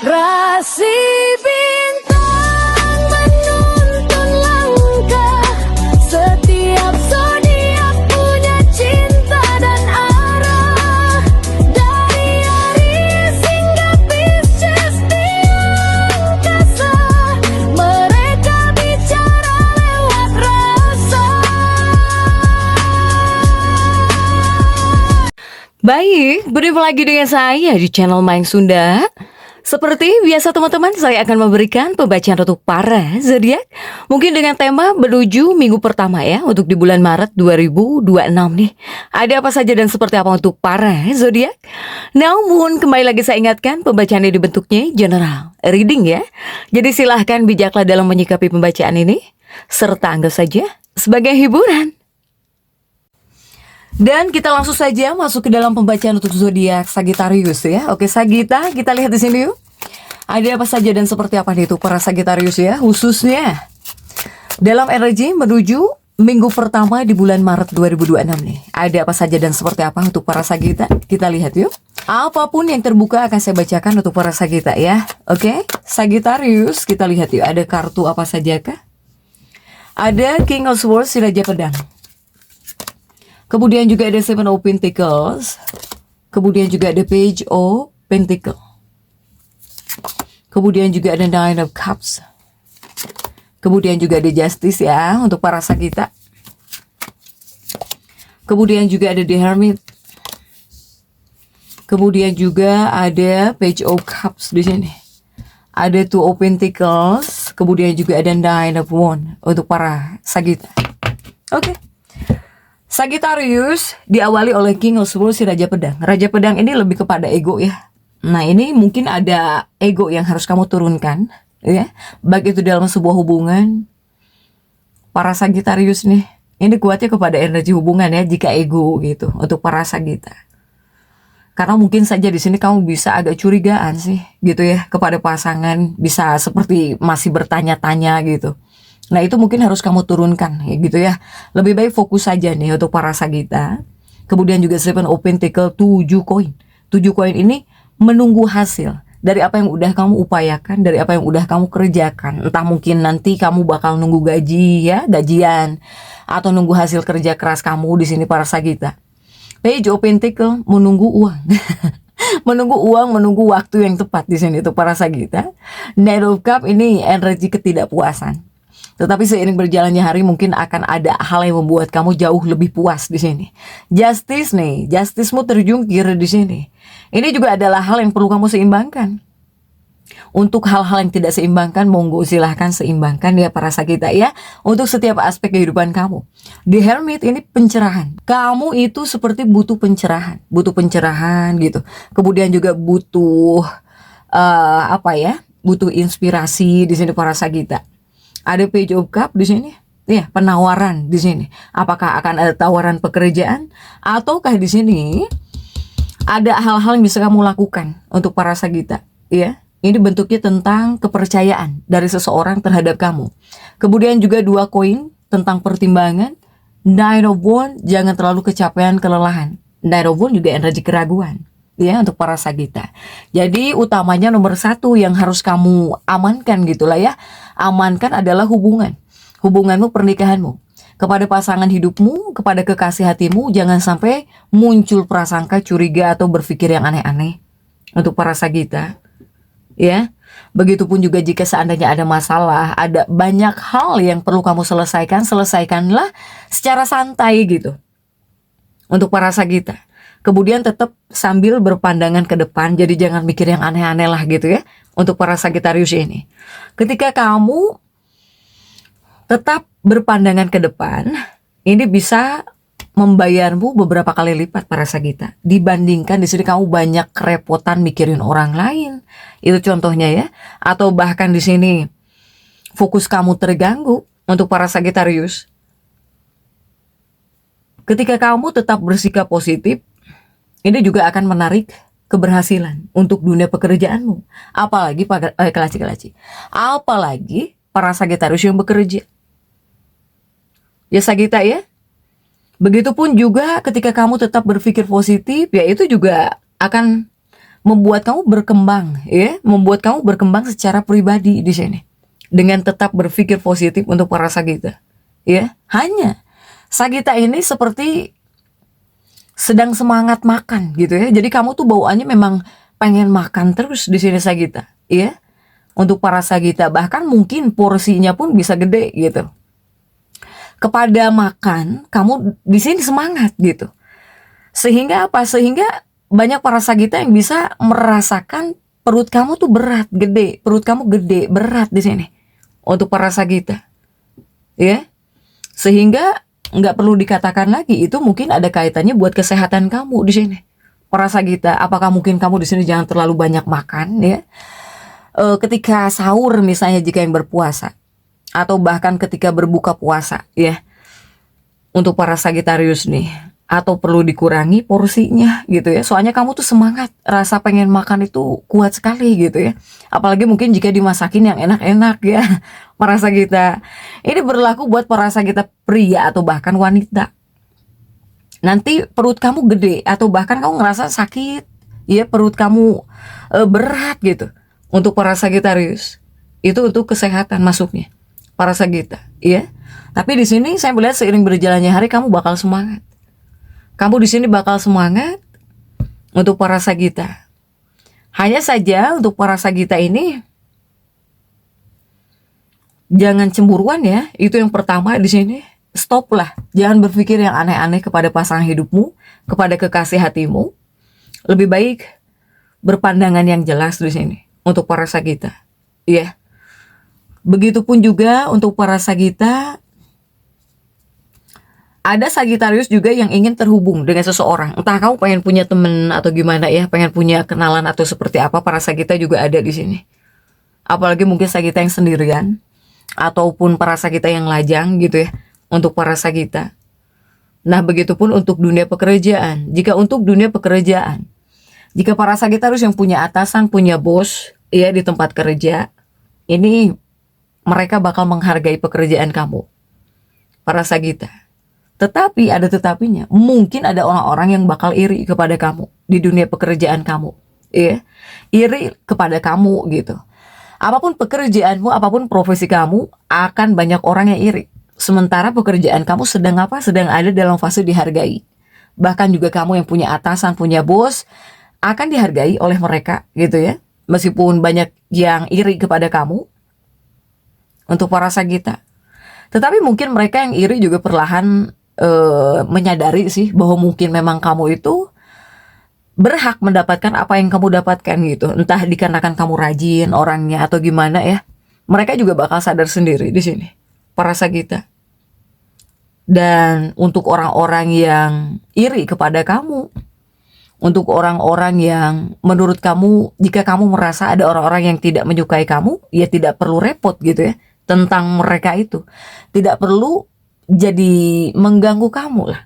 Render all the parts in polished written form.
Rasi bintang menuntun langkah, setiap zodiak punya cinta dan arah. Dari Aries hingga Pisces di angkasa, mereka bicara lewat rasa. Baik, berjumpa lagi dengan saya di channel Mayang Sunda. Seperti biasa teman-teman, saya akan memberikan pembacaan untuk para zodiak. Mungkin dengan tema menuju minggu pertama ya, untuk di bulan Maret 2026 nih. Ada apa saja dan seperti apa untuk para zodiak? Namun kembali lagi saya ingatkan, pembacaan ini bentuknya general reading ya. Jadi silahkan bijaklah dalam menyikapi pembacaan ini, serta anggap saja sebagai hiburan. Dan kita langsung saja masuk ke dalam pembacaan untuk zodiak Sagittarius ya. Oke, Sagita, kita lihat di sini yuk. Ada apa saja dan seperti apa nih itu para Sagittarius ya, khususnya dalam energi menuju minggu pertama di bulan Maret 2026 nih. Ada apa saja dan seperti apa untuk para Sagita? Kita lihat yuk. Apapun yang terbuka akan saya bacakan untuk para Sagita ya. Oke, Sagittarius, kita lihat yuk. Ada kartu apa saja kah? Ada King of Swords, si Raja Pedang. Kemudian juga ada Seven of Pentacles. Kemudian juga ada Page of Pentacles. Kemudian juga ada Nine of Cups. Kemudian juga ada Justice ya untuk para Sagita. Kemudian juga ada The Hermit. Kemudian juga ada Page of Cups di sini. Ada Two of Pentacles. Kemudian juga ada Nine of Wands untuk para Sagita. Oke. Sagittarius diawali oleh King of Swords, si Raja Pedang. Raja Pedang ini lebih kepada ego ya. Nah ini mungkin ada ego yang harus kamu turunkan ya. Baik itu dalam sebuah hubungan. Para Sagittarius nih, ini kuatnya kepada energi hubungan ya, jika ego gitu untuk para Sagita. Karena mungkin saja di sini kamu bisa agak curigaan sih gitu ya kepada pasangan, bisa seperti masih bertanya-tanya gitu. Nah itu mungkin harus kamu turunkan ya gitu ya. Lebih baik fokus saja nih untuk para Sagita. Kemudian juga Seven of Pentacles, 7 koin. 7 koin ini menunggu hasil dari apa yang udah kamu upayakan, dari apa yang udah kamu kerjakan. Entah mungkin nanti kamu bakal nunggu gaji ya, gajian, atau nunggu hasil kerja keras kamu di sini para Sagita. Page of Pentacles, menunggu uang. Menunggu uang, menunggu waktu yang tepat di sini untuk para Sagita. Knight of Cups ini energi ketidakpuasan. Tetapi seiring berjalannya hari mungkin akan ada hal yang membuat kamu jauh lebih puas di sini. Justice nih, justice-mu terjungkir di sini. Ini juga adalah hal yang perlu kamu seimbangkan. Untuk hal-hal yang tidak seimbangkan, monggo silahkan seimbangkan ya para Sagita ya. Untuk setiap aspek kehidupan kamu. The Hermit ini pencerahan. Kamu itu seperti butuh pencerahan gitu. Kemudian juga butuh butuh inspirasi di sini para Sagita. Ada Page of Cups di sini, ya penawaran di sini. Apakah akan ada tawaran pekerjaan, ataukah di sini ada hal-hal yang bisa kamu lakukan untuk para Sagita, ya? Ini bentuknya tentang kepercayaan dari seseorang terhadap kamu. Kemudian juga 2 koin tentang pertimbangan. Nine of Wands, jangan terlalu kecapean, kelelahan. Nine of Wands juga energi keraguan. Ya untuk para Sagita. Jadi utamanya nomor 1 yang harus kamu amankan gitulah ya. Amankan adalah hubunganmu, pernikahanmu. Kepada pasangan hidupmu, kepada kekasih hatimu, jangan sampai muncul prasangka, curiga atau berpikir yang aneh-aneh. Untuk para Sagita, ya. Begitupun juga jika seandainya ada masalah, ada banyak hal yang perlu kamu selesaikanlah secara santai gitu. Untuk para Sagita. Kemudian tetap sambil berpandangan ke depan, jadi jangan mikir yang aneh-aneh lah gitu ya. Untuk para Sagittarius ini. Ketika kamu tetap berpandangan ke depan, ini bisa membayarmu beberapa kali lipat para Sagita. Dibandingkan di sini kamu banyak kerepotan mikirin orang lain. Itu contohnya ya. Atau bahkan di sini fokus kamu terganggu untuk para Sagittarius. Ketika kamu tetap bersikap positif, ini juga akan menarik keberhasilan untuk dunia pekerjaanmu. Apalagi apalagi para Sagittarius yang bekerja. Ya Sagita ya. Begitupun juga ketika kamu tetap berpikir positif, ya itu juga akan membuat kamu berkembang, ya, membuat kamu berkembang secara pribadi di sini. Dengan tetap berpikir positif untuk para Sagita, ya. Hanya Sagita ini seperti sedang semangat makan gitu ya. Jadi kamu tuh bawaannya memang pengen makan terus di sini Sagita, ya. Untuk para Sagita, bahkan mungkin porsinya pun bisa gede gitu. Kepada makan, kamu di sini semangat gitu. Sehingga apa? Sehingga banyak para Sagita yang bisa merasakan perut kamu tuh berat, gede, perut kamu gede, berat di sini. Untuk para Sagita, ya. Sehingga nggak perlu dikatakan lagi, itu mungkin ada kaitannya buat kesehatan kamu di sini. Para Sagita, apakah mungkin kamu di sini jangan terlalu banyak makan, ya? Ketika sahur misalnya jika yang berpuasa, atau bahkan ketika berbuka puasa, ya, untuk para Sagitarius nih, atau perlu dikurangi porsinya gitu ya. Soalnya kamu tuh semangat, rasa pengen makan itu kuat sekali gitu ya. Apalagi mungkin jika dimasakin yang enak-enak ya, para Sagita. Ini berlaku buat para Sagita pria atau bahkan wanita. Nanti perut kamu gede atau bahkan kamu ngerasa sakit, ya, perut kamu berat gitu. Untuk para Sagitarius, itu untuk kesehatan masuknya para Sagita, ya. Tapi di sini saya melihat seiring berjalannya hari kamu bakal semangat. Kamu di sini bakal semangat untuk para Sagita. Hanya saja untuk para Sagita ini jangan cemburuan ya. Itu yang pertama di sini. Stop lah. Jangan berpikir yang aneh-aneh kepada pasangan hidupmu, kepada kekasih hatimu. Lebih baik berpandangan yang jelas di sini untuk para Sagita, ya. Begitupun juga untuk para Sagita, ada Sagitarius juga yang ingin terhubung dengan seseorang. Entah kamu pengen punya temen atau gimana ya, pengen punya kenalan atau seperti apa, para Sagita juga ada di sini. Apalagi mungkin Sagita yang sendirian, ataupun para Sagita yang lajang gitu ya, untuk para Sagita. Nah, begitupun untuk dunia pekerjaan. Jika untuk dunia pekerjaan, jika para Sagitarius yang punya atasan, punya bos, ya, di tempat kerja, ini mereka bakal menghargai pekerjaan kamu, para Sagita. Tetapi ada tetapinya, mungkin ada orang-orang yang bakal iri kepada kamu di dunia pekerjaan kamu, ya, iri kepada kamu gitu. Apapun pekerjaanmu, apapun profesi kamu, akan banyak orang yang iri. Sementara pekerjaan kamu sedang apa? Sedang ada dalam fase dihargai. Bahkan juga kamu yang punya atasan, punya bos, akan dihargai oleh mereka gitu ya. Meskipun banyak yang iri kepada kamu untuk para Sagita. Tetapi mungkin mereka yang iri juga perlahan menyadari sih bahwa mungkin memang kamu itu berhak mendapatkan apa yang kamu dapatkan gitu. Entah dikarenakan kamu rajin orangnya atau gimana ya. Mereka juga bakal sadar sendiri di sini, para Sagita. Dan untuk orang-orang yang iri kepada kamu, untuk orang-orang yang menurut kamu, jika kamu merasa ada orang-orang yang tidak menyukai kamu, ya tidak perlu repot gitu ya tentang mereka itu. Tidak perlu jadi mengganggu kamu lah.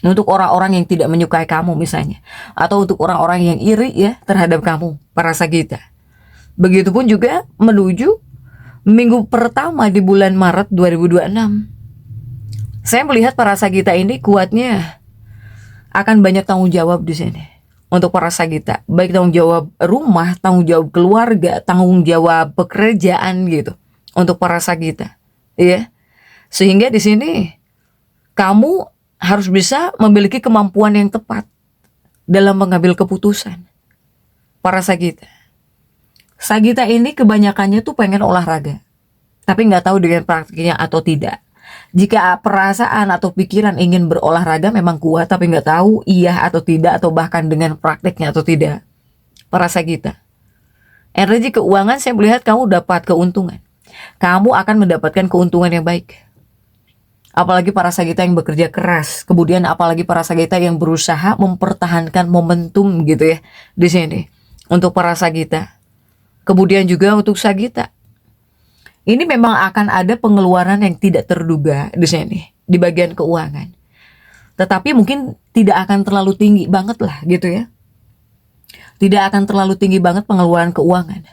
Untuk orang-orang yang tidak menyukai kamu misalnya, atau untuk orang-orang yang iri ya terhadap kamu, para Sagita. Begitupun juga menuju minggu pertama di bulan Maret 2026. Saya melihat para Sagita ini kuatnya akan banyak tanggung jawab di sini. Untuk para Sagita, baik tanggung jawab rumah, tanggung jawab keluarga, tanggung jawab pekerjaan gitu. Untuk para Sagita, ya. Sehingga di sini kamu harus bisa memiliki kemampuan yang tepat dalam mengambil keputusan. Para Sagita. Sagita ini kebanyakannya tuh pengen olahraga, tapi nggak tahu dengan praktiknya atau tidak. Jika perasaan atau pikiran ingin berolahraga memang kuat, tapi nggak tahu iya atau tidak, atau bahkan dengan praktiknya atau tidak. Para Sagita. Energi keuangan saya melihat kamu dapat keuntungan. Kamu akan mendapatkan keuntungan yang baik. Apalagi para Sagita yang bekerja keras, kemudian apalagi para Sagita yang berusaha mempertahankan momentum gitu ya di sini untuk para Sagita. Kemudian juga untuk Sagita, ini memang akan ada pengeluaran yang tidak terduga di sini di bagian keuangan. Tetapi mungkin tidak akan terlalu tinggi banget lah gitu ya. Tidak akan terlalu tinggi banget pengeluaran keuangan.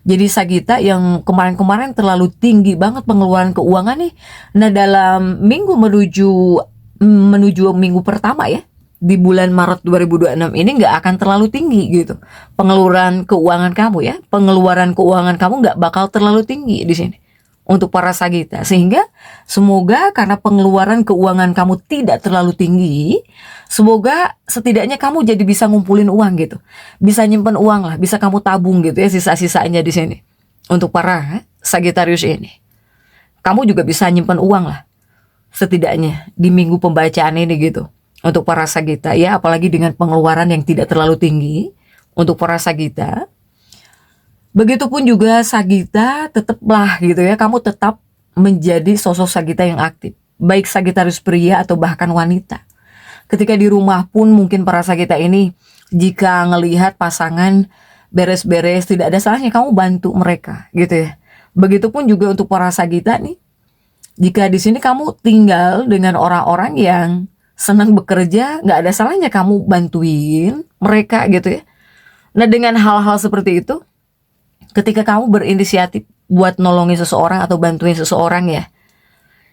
Jadi Sagita yang kemarin-kemarin terlalu tinggi banget pengeluaran keuangan nih. Nah, dalam minggu menuju minggu pertama ya di bulan Maret 2026 ini nggak akan terlalu tinggi gitu. Pengeluaran keuangan kamu ya, pengeluaran keuangan kamu nggak bakal terlalu tinggi di sini untuk para Sagita. Sehingga semoga karena pengeluaran keuangan kamu tidak terlalu tinggi, semoga setidaknya kamu jadi bisa ngumpulin uang gitu. Bisa nyimpen uang lah, bisa kamu tabung gitu ya sisa-sisanya di sini. Untuk para Sagitarius ini. Kamu juga bisa nyimpen uang lah. Setidaknya di minggu pembacaan ini gitu. Untuk para Sagita ya, apalagi dengan pengeluaran yang tidak terlalu tinggi untuk para Sagita. Begitupun juga Sagita, tetaplah gitu ya, kamu tetap menjadi sosok Sagita yang aktif. Baik Sagitarius pria atau bahkan wanita. Ketika di rumah pun mungkin para Sagita ini, jika ngelihat pasangan beres-beres, tidak ada salahnya kamu bantu mereka gitu ya. Begitupun juga untuk para Sagita nih, jika di sini kamu tinggal dengan orang-orang yang senang bekerja, nggak ada salahnya kamu bantuin mereka gitu ya. Nah dengan hal-hal seperti itu, ketika kamu berinisiatif buat nolongin seseorang atau bantuin seseorang ya,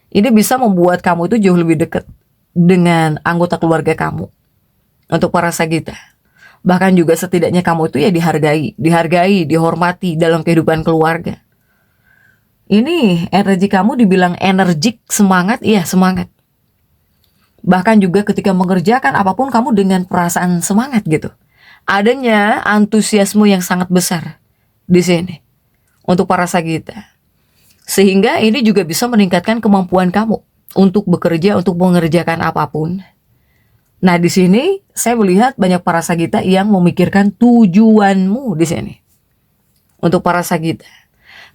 ini bisa membuat kamu itu jauh lebih dekat dengan anggota keluarga kamu. Untuk para Sagita, bahkan juga setidaknya kamu itu ya dihargai, dihormati dalam kehidupan keluarga. Ini energi kamu dibilang energik, semangat, iya semangat. Bahkan juga ketika mengerjakan apapun kamu dengan perasaan semangat gitu. Adanya antusiasme yang sangat besar di sini untuk para Sagita. Sehingga ini juga bisa meningkatkan kemampuan kamu untuk bekerja, untuk mengerjakan apapun. Nah, di sini saya melihat banyak para Sagita yang memikirkan tujuanmu di sini. Untuk para Sagita,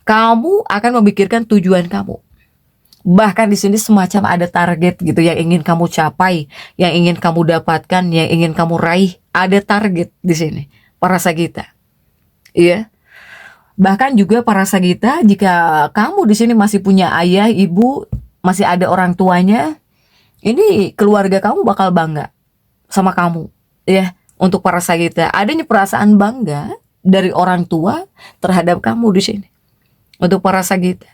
kamu akan memikirkan tujuan kamu. Bahkan di sini semacam ada target gitu yang ingin kamu capai, yang ingin kamu dapatkan, yang ingin kamu raih. Ada target di sini, para Sagita. Iya. Bahkan juga para Sagita, jika kamu di sini masih punya ayah, ibu, masih ada orang tuanya, ini keluarga kamu bakal bangga sama kamu. Ya, untuk para Sagita, adanya perasaan bangga dari orang tua terhadap kamu di sini. Untuk para Sagita.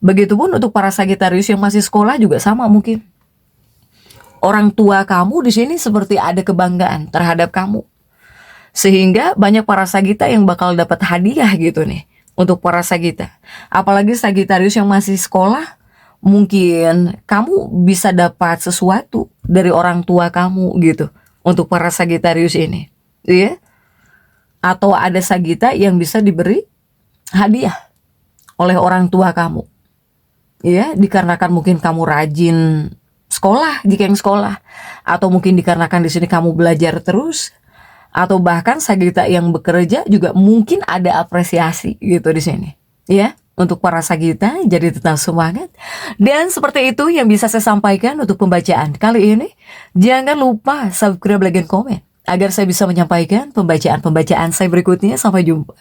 Begitupun untuk para Sagitarius yang masih sekolah juga sama mungkin. Orang tua kamu di sini seperti ada kebanggaan terhadap kamu. Sehingga banyak para Sagita yang bakal dapat hadiah gitu nih untuk para Sagita. Apalagi Sagitarius yang masih sekolah, mungkin kamu bisa dapat sesuatu dari orang tua kamu gitu untuk para Sagitarius ini. Iya? Atau ada Sagita yang bisa diberi hadiah oleh orang tua kamu. Ya, dikarenakan mungkin kamu rajin sekolah, jika yang sekolah, atau mungkin dikarenakan di sini kamu belajar terus, atau bahkan Sagita yang bekerja juga mungkin ada apresiasi gitu di sini. Ya, untuk para Sagita, jadi tetap semangat. Dan seperti itu yang bisa saya sampaikan untuk pembacaan kali ini. Jangan lupa subscribe, like, dan komen agar saya bisa menyampaikan pembacaan-pembacaan saya berikutnya. Sampai jumpa.